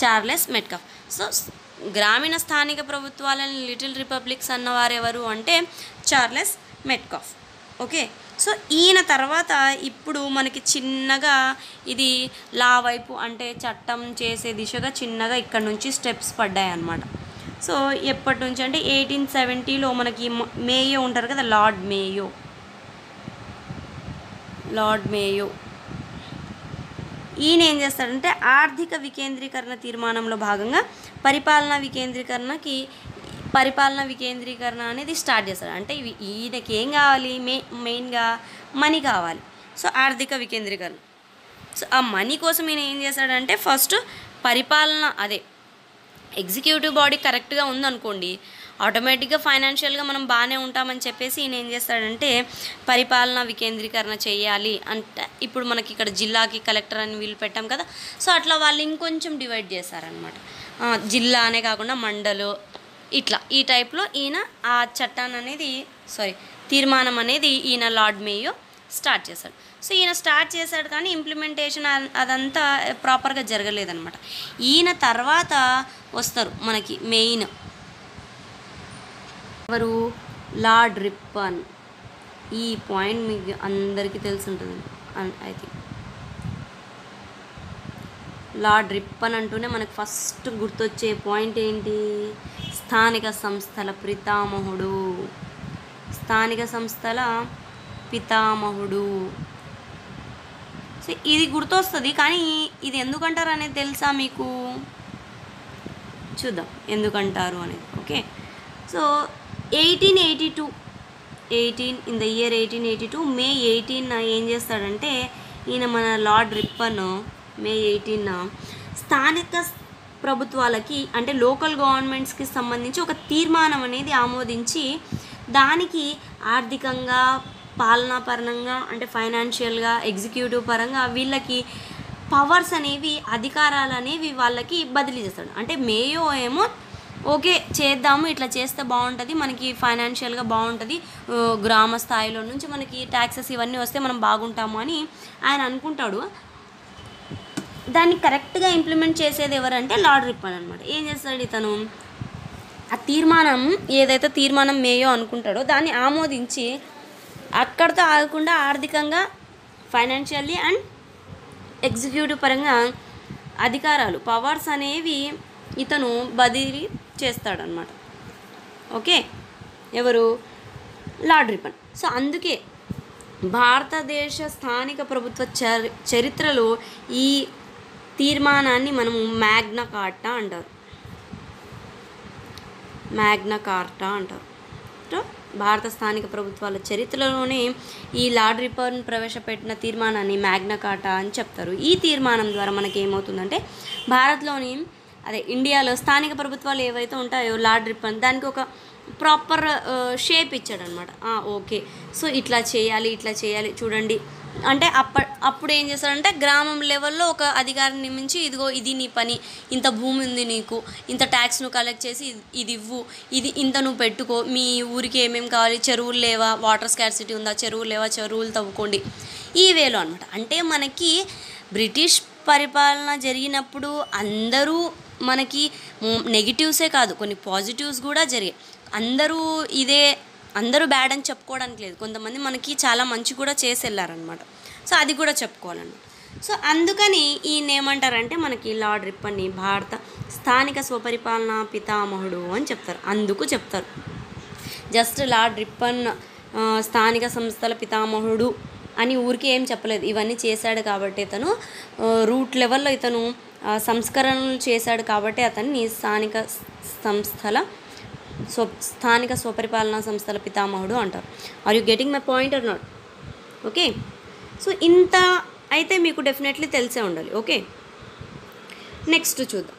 చార్లెస్ మెట్కాఫ్. సో గ్రామీణ స్థానిక ప్రభుత్వాలని లిటిల్ రిపబ్లిక్స్ అన్నవారు ఎవరు అంటే చార్లెస్ మెట్కాఫ్. ఓకే, సో ఈయన తర్వాత ఇప్పుడు మనకి చిన్నగా ఇది లా వైపు అంటే చట్టం చేసే దిశగా చిన్నగా ఇక్కడ నుంచి స్టెప్స్ పడ్డాయి అన్నమాట. సో ఎప్పటి నుంచి అంటే 1870లో మనకి మేయో ఉంటారు కదా, లార్డ్ మేయో ఈయన ఏం చేస్తాడంటే ఆర్థిక వికేంద్రీకరణ తీర్మానంలో భాగంగా పరిపాలనా వికేంద్రీకరణ అనేది స్టార్ట్ చేస్తాడు. అంటే ఈయనకి ఏం కావాలి, మెయిన్గా మనీ కావాలి. సో ఆర్థిక వికేంద్రీకరణ. సో ఆ మనీ కోసం ఈయన ఏం చేస్తాడంటే ఫస్ట్ పరిపాలన అదే ఎగ్జిక్యూటివ్ బాడీ కరెక్ట్గా ఉందనుకోండి, ఆటోమేటిక్గా ఫైనాన్షియల్గా మనం బాగానే ఉంటామని చెప్పేసి ఈయన ఏం చేస్తాడంటే పరిపాలన వికేంద్రీకరణ చేయాలి అంటే ఇప్పుడు మనకి ఇక్కడ జిల్లాకి కలెక్టర్ అని వీళ్ళు పెట్టాం కదా. సో అట్లా వాళ్ళు ఇంకొంచెం డివైడ్ చేశారనమాట. జిల్లా అనే కాకుండా మండలు ఇట్లా ఈ టైప్లో ఈయన ఆ చట్టాన్ని అనేది తీర్మానం అనేది ఈయన లార్డ్ మేయో స్టార్ట్ చేశాడు. సో ఈయన స్టార్ట్ చేశాడు కానీ ఇంప్లిమెంటేషన్ అదంతా ప్రాపర్గా జరగలేదన్నమాట. ఈయన తర్వాత వస్తారు మనకి మెయిన్ ఎవరు, లార్డ్ రిప్పన్. ఈ పాయింట్ మీకు అందరికీ తెలిసి ఉంటుంది ఐ థింక్. లార్డ్ రిప్పన్ అంటూనే మనకు ఫస్ట్ గుర్తొచ్చే పాయింట్ ఏంటి? స్థానిక సంస్థల పితామహుడు. స్థానిక సంస్థల పితామహుడు. సో ఇది గుర్తొస్తుంది, కానీ ఇది ఎందుకంటారు అనేది తెలుసా మీకు? చూద్దాం ఎందుకంటారు అనేది. Okay, so 1882 in the year 1882 మే 18 ఏం చేస్తాడంటే ఈయన మన లార్డ్ రిప్పన్ మే 18 స్థానిక ప్రభుత్వాలకి అంటే లోకల్ గవర్నమెంట్స్కి సంబంధించి ఒక తీర్మానం అనేది ఆమోదించి దానికి ఆర్థికంగా, పాలనాపరంగా అంటే ఫైనాన్షియల్గా, ఎగ్జిక్యూటివ్ పరంగా వీళ్ళకి పవర్స్ అనేవి, అధికారాలు అనేవి వాళ్ళకి బదిలీ చేస్తాడు. అంటే మేయో ఏమో ఓకే చేద్దాము, ఇట్లా చేస్తే బాగుంటుంది, మనకి ఫైనాన్షియల్గా బాగుంటుంది, గ్రామ స్థాయిలో నుంచి మనకి ట్యాక్సెస్ ఇవన్నీ వస్తే మనం బాగుంటాము అని ఆయన అనుకుంటాడు. దాన్ని కరెక్ట్గా ఇంప్లిమెంట్ చేసేది ఎవరంటే లార్డ్ రిప్పన్ అనమాట. ఏం చేస్తాడు ఇతను? ఆ తీర్మానం ఏదైతే తీర్మానం మేయో అనుకుంటాడో దాన్ని ఆమోదించి అక్కడితో ఆగకుండా ఆర్థికంగా, ఫైనాన్షియల్లీ అండ్ ఎగ్జిక్యూటివ్ పరంగా అధికారాలు, పవర్స్ అనేవి ఇతను బదిలీ చేస్తాడనమాట. ఓకే, ఎవరు? Lord Ripon. సో అందుకే భారతదేశ స్థానిక ప్రభుత్వ చరిత్రలో ఈ తీర్మానాన్ని మనము మ్యాగ్నా కార్టా అంటారు. మ్యాగ్నా కార్టా అంటారు. భారత స్థానిక ప్రభుత్వాల చరిత్రలోనే ఈ లార్డ్ రిప్పన్ ప్రవేశపెట్టిన తీర్మానాన్ని మ్యాగ్నా కార్టా అని చెప్తారు. ఈ తీర్మానం ద్వారా మనకి ఏమవుతుందంటే భారత్లోని ఇండియాలో స్థానిక ప్రభుత్వాలు ఏవైతే ఉంటాయో లార్డ్ రిప్పన్ దానికి ఒక ప్రాపర్ షేప్ ఇచ్చాడనమాట. ఓకే, సో ఇట్లా చేయాలి చూడండి అంటే అప్పుడు ఏం చేస్తాడంటే గ్రామం లెవెల్లో ఒక అధికారిని నియమించి, ఇదిగో ఇది నీ పని, ఇంత భూమి ఉంది నీకు, ఇంత ట్యాక్స్ నువ్వు కలెక్ట్ చేసి ఇది ఇవ్వు, ఇది ఇంత నువ్వు పెట్టుకో, మీ ఊరికి ఏమేమి కావాలి, చెరువులు లేవా, వాటర్ స్కార్సిటీ ఉందా, చెరువులు లేవా, చెరువులు తవ్వుకోండి, ఈ వేలో అనమాట. అంటే మనకి బ్రిటిష్ పరిపాలన జరిగినప్పుడు అందరూ మనకి నెగిటివ్సే కాదు, కొన్ని పాజిటివ్స్ కూడా జరిగాయి. అందరూ బ్యాడ్ అని చెప్పుకోవడానికి లేదు, కొంతమంది మనకి చాలా మంచి కూడా చేసి వెళ్ళారనమాట. సో అది కూడా చెప్పుకోవాలన్నమాట. సో అందుకని ఈయన ఏమంటారంటే మనకి లార్డ్ రిప్పన్ని భారత స్థానిక స్వపరిపాలన పితామహుడు అని చెప్తారు. అందుకు చెప్తారు, జస్ట్ లార్డ్ రిప్పన్ స్థానిక సంస్థల పితామహుడు అని ఊరికి ఏం చెప్పలేదు, ఇవన్నీ చేశాడు కాబట్టి ఇతను రూట్ లెవెల్లో ఇతను సంస్కరణలు చేశాడు కాబట్టి అతన్ని స్థానిక స్వపరిపాలనా సంస్థల పితామహుడు అంటారు. Are you getting my point are not? Okay, so ఇంత అయితే మీకు డెఫినెట్లీ తెలిసే ఉండాలి. ఓకే, నెక్స్ట్ చూద్దాం.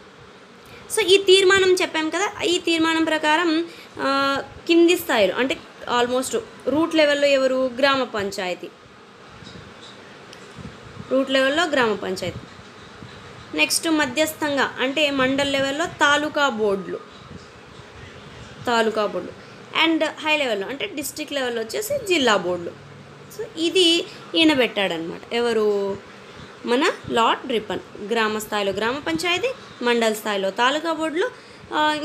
సో ఈ తీర్మానం చెప్పాం కదా, ఈ తీర్మానం ప్రకారం కింది స్థాయిలో అంటే ఆల్మోస్ట్ రూట్ లెవెల్లో ఎవరు? గ్రామ పంచాయతీ. రూట్ లెవెల్లో గ్రామ పంచాయతీ. నెక్స్ట్ మధ్యస్థంగా అంటే మండల్ లెవెల్లో తాలూకా బోర్డులు అండ్ హై లెవెల్లో అంటే డిస్ట్రిక్ట్ లెవెల్లో వచ్చేసి జిల్లా బోర్డులు. సో ఇది ఈయన పెట్టాడనమాట. ఎవరు? మన లార్డ్ రిప్పన్. గ్రామ స్థాయిలో గ్రామ పంచాయతీ, మండల స్థాయిలో తాలూకా బోర్డులు,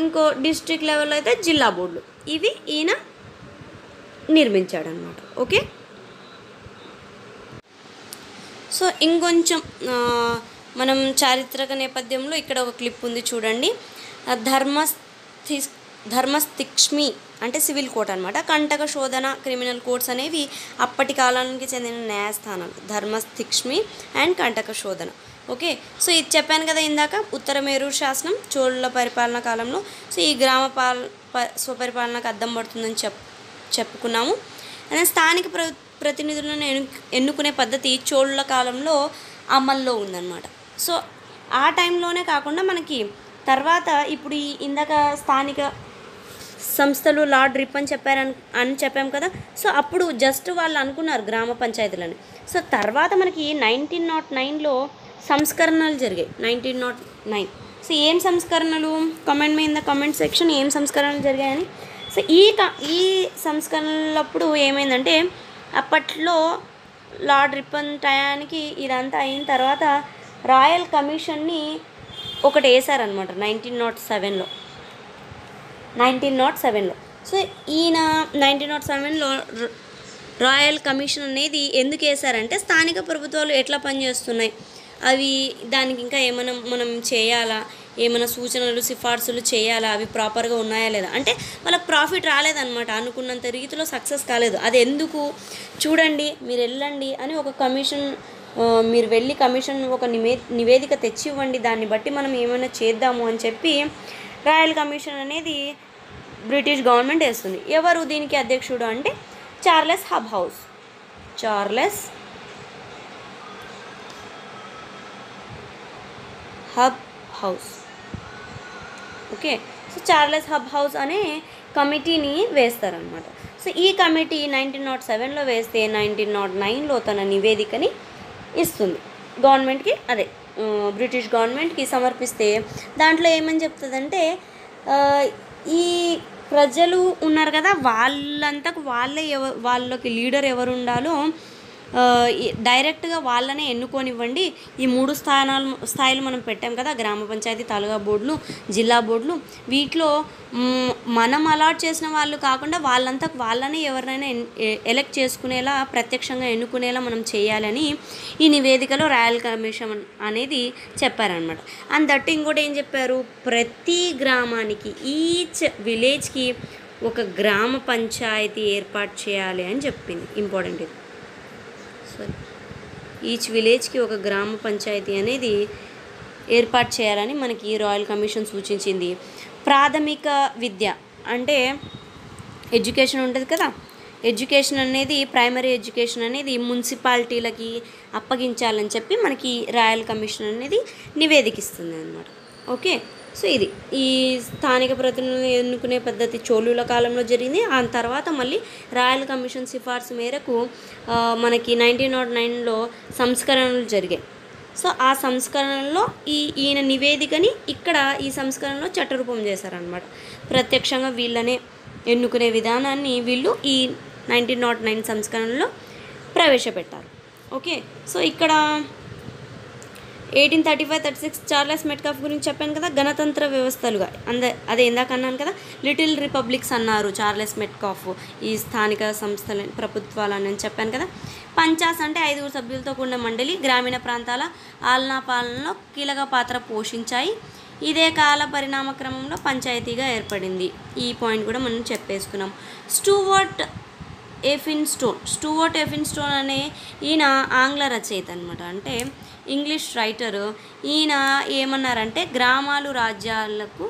ఇంకో డిస్ట్రిక్ట్ లెవెల్లో అయితే జిల్లా బోర్డులు, ఇవి ఈయన నిర్మించాడనమాట. ఓకే, సో ఇంకొంచెం మనం చారిత్రక నేపథ్యంలో ఇక్కడ ఒక క్లిప్ ఉంది చూడండి. ధర్మస్థిక్ష్మి అంటే సివిల్ కోర్ట్ అనమాట. కంటక శోధన, క్రిమినల్ కోర్ట్స్ అనేవి అప్పటి కాలానికి చెందిన న్యాయస్థానాలు. ధర్మస్థిక్ష్మి అండ్ కంటక శోధన. ఓకే, సో ఇది చెప్పాను కదా ఇందాక, ఉత్తర మేరూరు శాసనం చోళుల పరిపాలన కాలంలో. సో ఈ గ్రామ స్వపరిపాలనకు అద్దం పడుతుందని చెప్పుకున్నాము. అదే స్థానిక ప్రతినిధులను ఎన్నుకునే పద్ధతి చోళుల కాలంలో అమల్లో ఉందన్నమాట. సో ఆ టైంలోనే కాకుండా మనకి తర్వాత ఇప్పుడు ఈ ఇందాక స్థానిక సంస్థలు లార్డ్ రిప్పన్ చెప్పాం కదా. సో అప్పుడు జస్ట్ వాళ్ళు అనుకున్నారు గ్రామ పంచాయతీలని. సో తర్వాత మనకి 1909లో సంస్కరణలు జరిగాయి. 1909. సో ఏం సంస్కరణలు? Comment me in the comment section ఏం సంస్కరణలు జరిగాయని. సో ఈ సంస్కరణలప్పుడు ఏమైందంటే అప్పట్లో లార్డ్ రిప్పన్ టయానికి ఇదంతా అయిన తర్వాత రాయల్ కమిషన్ని ఒకటి వేశారనమాట 1907లో. సో ఈయన 1907లో రాయల్ కమిషన్ అనేది ఎందుకు వేశారంటే స్థానిక ప్రభుత్వాలు ఎట్లా పనిచేస్తున్నాయి, అవి దానికి ఇంకా ఏమైనా మనం చేయాలా, ఏమైనా సూచనలు సిఫార్సులు చేయాలా, అవి ప్రాపర్గా ఉన్నాయా లేదా, అంటే వాళ్ళకి ప్రాఫిట్ రాలేదన్నమాట, అనుకున్నంత రీతిలో సక్సెస్ కాలేదు. అది ఎందుకు చూడండి, మీరు వెళ్ళండి అని ఒక కమిషన్, మీరు వెళ్ళి కమిషన్ ఒక నివేదిక తెచ్చి ఇవ్వండి, దాన్ని బట్టి మనం ఏమైనా చేద్దాము అని చెప్పి రాయల్ కమిషన్ అనేది బ్రిటిష్ గవర్నమెంట్ వేస్తుంది. ఎవరు దీనికి అధ్యక్షుడు అంటే Charles hub house. Charles hub house. Okay, so Charles hub house అనే కమిటీని వేస్తారనమాట. సో ఈ కమిటీ 1907లో వేస్తే 1909లో తన నివేదికని ఇస్తుంది గవర్నమెంట్కి, అదే బ్రిటిష్ గవర్నమెంట్కి సమర్పిస్తే దాంట్లో ఏమని చెప్తుందంటే ఈ ప్రజలు ఉన్నారు కదా, వాళ్ళంతకు వాళ్ళే వాళ్ళకి లీడర్ ఎవరు ఉండాలో డైరెక్ట్గా వాళ్ళనే ఎన్నుకోనివ్వండి. ఈ 3 స్థాయిలు మనం పెట్టాం కదా, గ్రామ పంచాయతీ, తాలూకా బోర్డులు, జిల్లా బోర్డులు, వీటిలో మనం అలాట్ చేసిన వాళ్ళు కాకుండా వాళ్ళంతకు వాళ్ళనే ఎవరినైనా ఎలక్ట్ చేసుకునేలా, ప్రత్యక్షంగా ఎన్నుకునేలా మనం చేయాలని ఈ నివేదికలో రాయల్ కమిషన్ అనేది చెప్పారనమాట. అండ్ దట్ ఇంకోటి ఏం చెప్పారు, ప్రతి గ్రామానికి, ఈచ్ విలేజ్కి ఒక గ్రామ పంచాయతీ ఏర్పాటు చేయాలి అని చెప్పింది. ఇంపార్టెంట్ ఇది. ఈచ్ విలేజ్కి ఒక గ్రామ పంచాయతీ అనేది ఏర్పాటు చేయాలని మనకి రాయల్ కమిషన్ సూచించింది. ప్రాథమిక విద్య అంటే ఎడ్యుకేషన్ ఉంటుంది కదా, ఎడ్యుకేషన్ అనేది, ప్రైమరీ ఎడ్యుకేషన్ అనేది మున్సిపాలిటీలకి అప్పగించాలని చెప్పి మనకి రాయల్ కమిషన్ అనేది నివేదికిస్తుంది అన్నమాట. ఓకే, సో ఇది ఈ స్థానిక ప్రతినిధులను ఎన్నుకునే పద్ధతి చోళుల కాలంలో జరిగింది. ఆ తర్వాత మళ్ళీ రాయల్ కమిషన్ సిఫార్సు మేరకు మనకి 1909లో సంస్కరణలు జరిగాయి. సో ఆ సంస్కరణలో ఈయన నివేదికని ఇక్కడ ఈ సంస్కరణలో చట్టరూపం చేశారనమాట. ప్రత్యక్షంగా వీళ్ళనే ఎన్నుకునే విధానాన్ని వీళ్ళు ఈ 1909 సంస్కరణలో ప్రవేశపెట్టారు. ఓకే, సో ఇక్కడ 1835-36 చార్లెస్ మెట్కాఫ్ గురించి చెప్పాను కదా, గణతంత్ర వ్యవస్థలుగా అదే ఇందాక అన్నాను కదా, లిటిల్ రిపబ్లిక్స్ అన్నారు చార్లెస్ మెట్కాఫ్ ఈ స్థానిక సంస్థల ప్రభుత్వాలని చెప్పాను కదా. పంచాస్ అంటే 5 సభ్యులతో కూడిన మండలి గ్రామీణ ప్రాంతాల ఆలనా పాలనలో కీలక పాత్ర పోషించాయి. ఇదే కాల పరిణామ క్రమంలో పంచాయతీగా ఏర్పడింది. ఈ పాయింట్ కూడా మనం చెప్పేసుకున్నాం. స్టూవర్ట్ ఎఫిన్స్టోన్ అనే ఈయన ఆంగ్ల రచయిత అనమాట, అంటే ఇంగ్లీష్ రైటరు. ఈయన ఏమన్నారంటే గ్రామాలు రాజ్యాలకు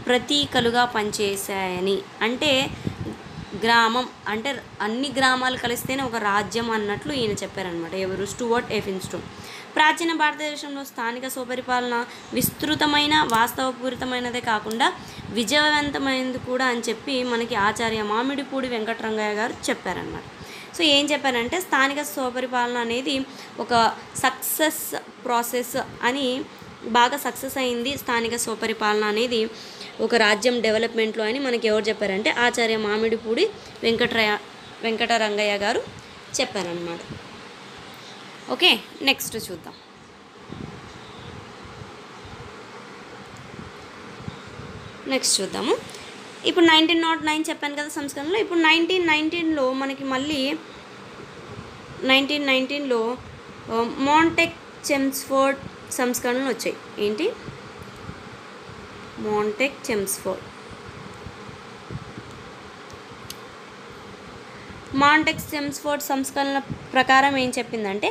ప్రతీకలుగా పనిచేశాయని, అంటే గ్రామం అంటే అన్ని గ్రామాలు కలిస్తేనే ఒక రాజ్యం అన్నట్లు ఈయన చెప్పారనమాట. ఎవరు? స్టూవర్ట్ ఎఫిన్స్టోన్. ప్రాచీన భారతదేశంలో స్థానిక స్వపరిపాలన విస్తృతమైన, వాస్తవపూరితమైనదే కాకుండా విజయవంతమైనది కూడా అని చెప్పి మనకి ఆచార్య మామిడిపూడి వెంకటరంగయ్య గారు చెప్పారనమాట. సో ఏం చెప్పారంటే స్థానిక స్వపరిపాలన అనేది ఒక సక్సెస్ ప్రాసెస్ అని, బాగా సక్సెస్ అయింది స్థానిక స్వపరిపాలన అనేది ఒక రాజ్యం డెవలప్మెంట్లో అని మనకి ఎవరు చెప్పారంటే ఆచార్య మామిడిపూడి వెంకటరంగయ్య గారు చెప్పారనమాట. ఓకే, నెక్స్ట్ చూద్దాం. ఇప్పుడు 1909 చెప్పాను కదా సంస్కరణలో. ఇప్పుడు 1919లో మనకి మళ్ళీ 1919లో మాంటెక్ చెమ్స్ఫోర్డ్ సంస్కరణలు వచ్చాయి. ఏంటి? మాంటెక్ చెమ్స్ఫోర్డ్ సంస్కరణల ప్రకారం ఏం చెప్పిందంటే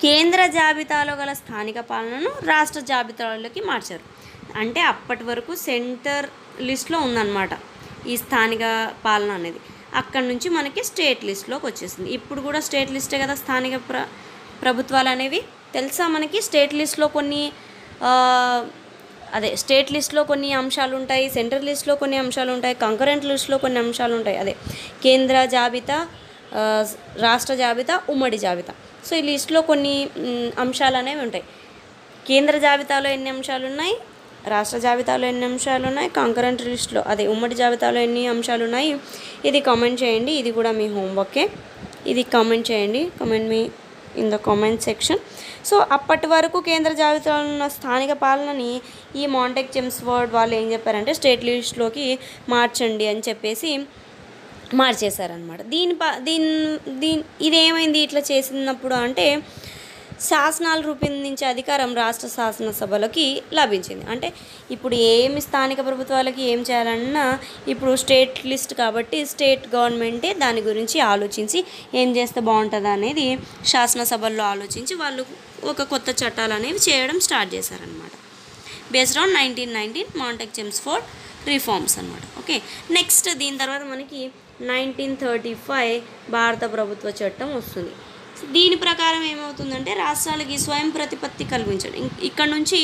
కేంద్ర జాబితాలో గల స్థానిక పాలనను రాష్ట్ర జాబితాలోకి మార్చారు. అంటే అప్పటి వరకు సెంటర్ లిస్ట్లో ఉందన్నమాట ఈ స్థానిక పాలన అనేది. అక్కడి నుంచి మనకి స్టేట్ లిస్ట్లోకి వచ్చేసింది. ఇప్పుడు కూడా స్టేట్ లిస్టే కదా స్థానిక ప్రభుత్వాలు అనేవి. తెలుసా మనకి స్టేట్ లిస్ట్లో స్టేట్ లిస్ట్లో కొన్ని అంశాలు ఉంటాయి, సెంట్రల్ లిస్ట్లో కొన్ని అంశాలు ఉంటాయి, కంకరెంట్ లిస్ట్లో కొన్ని అంశాలు ఉంటాయి. అదే కేంద్ర జాబితా, రాష్ట్ర జాబితా, ఉమ్మడి జాబితా. సో ఈ లిస్ట్లో కొన్ని అంశాలు అనేవి ఉంటాయి. కేంద్ర జాబితాలో ఎన్ని అంశాలు ఉన్నాయి, రాష్ట్ర జాబితాలో ఎన్ని అంశాలు ఉన్నాయి, కంకరెంట్ లిస్ట్లో అదే ఉమ్మడి జాబితాలో ఎన్ని అంశాలు ఉన్నాయి, ఇది కామెంట్ చేయండి. ఇది కూడా మీ హోంవర్కే. ఇది కామెంట్ చేయండి, కామెంట్ మీ in the comment section. So అప్పటి వరకు కేంద్ర జాబితాలో ఉన్న స్థానిక పాలనని ఈ మాంటెక్ చెమ్స్ఫోర్డ్ వాళ్ళు ఏం చెప్పారంటే స్టేట్ లిస్ట్లోకి మార్చండి అని చెప్పేసి మార్చేశారనమాట. ఇదేమైంది ఇట్లా చేసినప్పుడు అంటే శాసనాలు రూపొందించే అధికారం రాష్ట్ర శాసనసభలకి లభించింది. అంటే ఇప్పుడు ఏమి స్థానిక ప్రభుత్వాలకి ఏం చేయాలన్నా ఇప్పుడు స్టేట్ లిస్ట్ కాబట్టి స్టేట్ గవర్నమెంటే దాని గురించి ఆలోచించి ఏం చేస్తే బాగుంటుందా అనేది శాసనసభల్లో ఆలోచించి వాళ్ళు ఒక కొత్త చట్టాలు అనేవి చేయడం స్టార్ట్ చేశారనమాట. Based on 1919 Montek Chelmsford reforms అనమాట. ఓకే, నెక్స్ట్ దీని తర్వాత మనకి 1935 భారత ప్రభుత్వ చట్టం వస్తుంది. దీని ప్రకారం ఏమవుతుందంటే రాష్ట్రాలకి స్వయం ప్రతిపత్తి కల్పించడం. ఇక్కడ నుంచి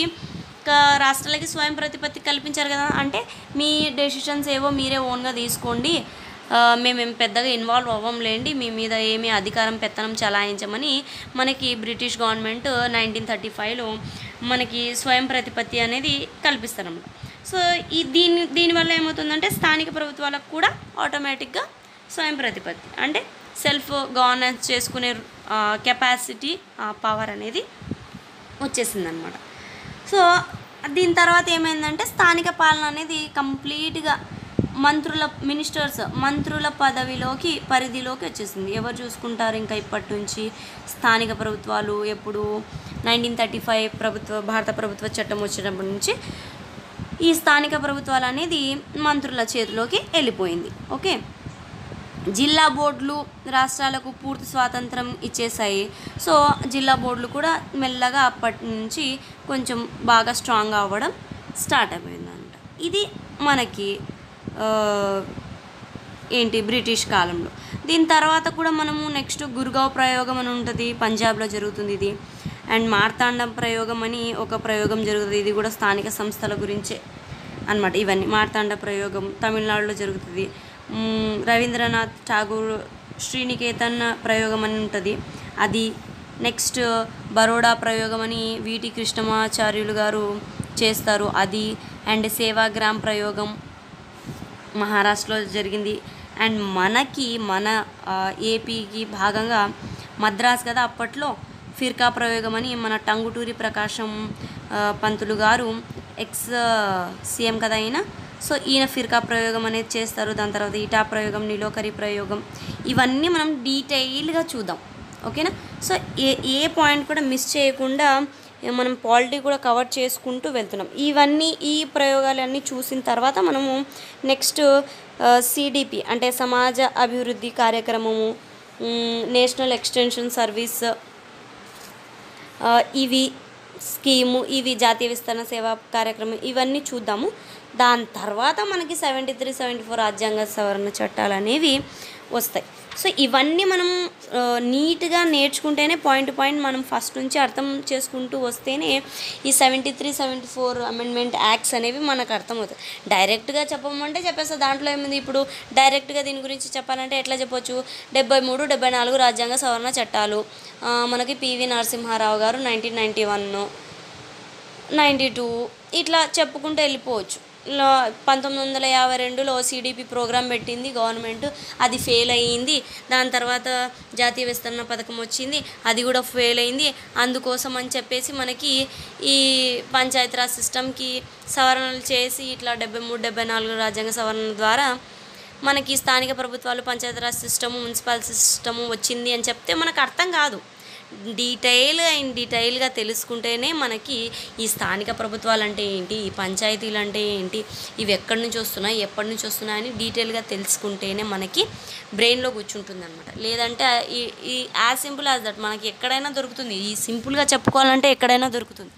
రాష్ట్రాలకి స్వయం ప్రతిపత్తి కల్పించారు కదా, అంటే మీ డెసిషన్స్ ఏవో మీరే ఓన్గా తీసుకోండి, మేమేం పెద్దగా ఇన్వాల్వ్ అవ్వంలేండి, మీ మీద ఏమీ అధికారం పెత్తనం చలాయించమని మనకి బ్రిటిష్ గవర్నమెంట్ 1935లో మనకి స్వయం ప్రతిపత్తి అనేది కల్పిస్తారన్నమాట. సో దీనివల్ల ఏమవుతుందంటే స్థానిక ప్రభుత్వాలకు కూడా ఆటోమేటిక్గా స్వయం ప్రతిపత్తి అంటే సెల్ఫ్ గవర్నెన్స్ చేసుకునే కెపాసిటీ పవర్ అనేది వచ్చేసిందనమాట. సో దీని తర్వాత ఏమైందంటే స్థానిక పాలన అనేది కంప్లీట్గా మంత్రుల పరిధిలోకి వచ్చేసింది. ఎవరు చూసుకుంటారు ఇంకా ఇప్పటి నుంచి స్థానిక ప్రభుత్వాలు? ఎప్పుడు 1935 భారత ప్రభుత్వ చట్టం వచ్చినప్పటి నుంచి ఈ స్థానిక ప్రభుత్వాలు అనేది మంత్రుల చేతిలోకి వెళ్ళిపోయింది. ఓకే, జిల్లా బోర్డులు రాష్ట్రాలకు పూర్తి స్వాతంత్రం ఇచ్చేసాయి. సో జిల్లా బోర్డులు కూడా మెల్లగా అప్పటి నుంచి కొంచెం బాగా స్ట్రాంగ్ అవ్వడం స్టార్ట్ అయిపోయిందంట. ఇది మనకి బ్రిటిష్ కాలంలో. దీని తర్వాత కూడా మనము నెక్స్ట్ గుర్గావ్ ప్రయోగం అని ఉంటుంది, పంజాబ్లో జరుగుతుంది ఇది. అండ్ మార్తాండం ప్రయోగం అని ఒక ప్రయోగం జరుగుతుంది, ఇది కూడా స్థానిక సంస్థల గురించే అన్నమాట. ఇవన్నీ మార్తాండ ప్రయోగం తమిళనాడులో జరుగుతుంది. రవీంద్రనాథ్ ఠాగూర్ శ్రీనికేతన్ ప్రయోగం అని ఉంటుంది అది. నెక్స్ట్ బరోడా ప్రయోగం అని వీటి కృష్ణమాచార్యులు గారు చేస్తారు అది. అండ్ సేవాగ్రామ్ ప్రయోగం మహారాష్ట్రలో జరిగింది. అండ్ మన ఏపీకి భాగంగా మద్రాస్ కదా అప్పట్లో, ఫిర్కా ప్రయోగం అని మన టంగుటూరి ప్రకాశం పంతులు గారు ఎక్స్ సీఎం కదా ఈయన. సో ఈయన ఫిర్కా ప్రయోగం అనేది చేస్తారు. దాని తర్వాత ఈటా ప్రయోగం, నీలోకరి ప్రయోగం, ఇవన్నీ మనం డీటెయిల్గా చూద్దాం. ఓకేనా? సో ఏ పాయింట్ కూడా మిస్ చేయకుండా మనం పాలిటీ కూడా కవర్ చేసుకుంటూ వెళ్తున్నాం. ఈ ప్రయోగాలన్నీ చూసిన తర్వాత మనము నెక్స్ట్ సిడిపి అంటే సమాజ అభివృద్ధి కార్యక్రమము, నేషనల్ ఎక్స్టెన్షన్ సర్వీస్, ఇవి స్కీము, ఇవి జాతీయ విస్తరణ సేవా కార్యక్రమం, ఇవన్నీ చూద్దాము. దాని తర్వాత మనకి 73, 74 రాజ్యాంగ సవరణ చట్టాలు అనేవి వస్తాయి. సో ఇవన్నీ మనం నీట్గా నేర్చుకుంటేనే పాయింట్ మనం ఫస్ట్ నుంచి అర్థం చేసుకుంటూ వస్తేనే ఈ 73, 74 అమెండ్మెంట్ యాక్ట్స్ అనేవి మనకు అర్థమవుతాయి. డైరెక్ట్గా చెప్పమంటే చెప్పేస్తా, దాంట్లో ఏముంది. ఇప్పుడు డైరెక్ట్గా దీని గురించి చెప్పాలంటే ఎట్లా చెప్పొచ్చు? 73, 74 రాజ్యాంగ సవరణ చట్టాలు మనకి పివి నరసింహారావు గారు 1991, 92 ఇట్లా చెప్పుకుంటూ వెళ్ళిపోవచ్చు. 1952లో సిడిపి ప్రోగ్రాం పెట్టింది గవర్నమెంట్, అది ఫెయిల్ అయ్యింది. దాని తర్వాత జాతీయ విస్తరణ పథకం వచ్చింది, అది కూడా ఫెయిల్ అయింది. అందుకోసం అని చెప్పేసి మనకి ఈ పంచాయతీరాజ్ సిస్టమ్కి సవరణలు చేసి ఇట్లా 73, 74 రాజ్యాంగ సవరణ ద్వారా మనకి స్థానిక ప్రభుత్వాలు, పంచాయతీరాజ్ సిస్టము, మున్సిపల్ సిస్టము వచ్చింది అని చెప్తే మనకు అర్థం కాదు. డీటెయిల్గా తెలుసుకుంటేనే మనకి ఈ స్థానిక ప్రభుత్వాలు అంటే ఏంటి, ఈ పంచాయతీలు అంటే ఏంటి, ఇవి ఎక్కడి నుంచి వస్తున్నాయి, ఎప్పటి నుంచి వస్తున్నాయి అని డీటెయిల్గా తెలుసుకుంటేనే మనకి బ్రెయిన్లో కూర్చుంటుంది అనమాట. లేదంటే ఈ యాజ్ సింపుల్ యాజ్ దట్ మనకి ఎక్కడైనా దొరుకుతుంది. ఈ సింపుల్గా చెప్పుకోవాలంటే ఎక్కడైనా దొరుకుతుంది.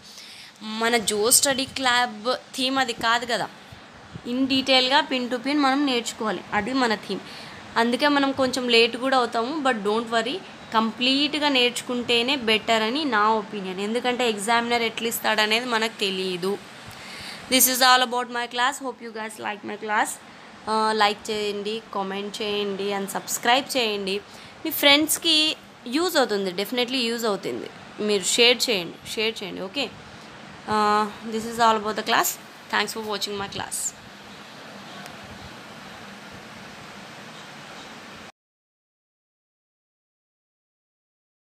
మన జో స్టడీ క్లబ్ థీమ్ అది కాదు కదా, ఇన్ డీటెయిల్గా పిన్ టు పిన్ మనం నేర్చుకోవాలి, అది మన థీమ్. అందుకే మనం కొంచెం లేట్ కూడా అవుతాము. బట్ డోంట్ వరీ, కంప్లీట్గా నేర్చుకుంటేనే బెటర్ అని నా ఒపీనియన్. ఎందుకంటే ఎగ్జామినర్ ఎట్లా ఇస్తాడనేది మనకు తెలియదు. This is all about my class. Hope you guys like my class. Like చేయండి, కామెంట్ చేయండి అండ్ సబ్స్క్రైబ్ చేయండి. మీ ఫ్రెండ్స్కి యూజ్ అవుతుంది, డెఫినెట్లీ యూజ్ అవుతుంది. మీరు షేర్ చేయండి. Okay, this is all about the class. Thanks for watching my class.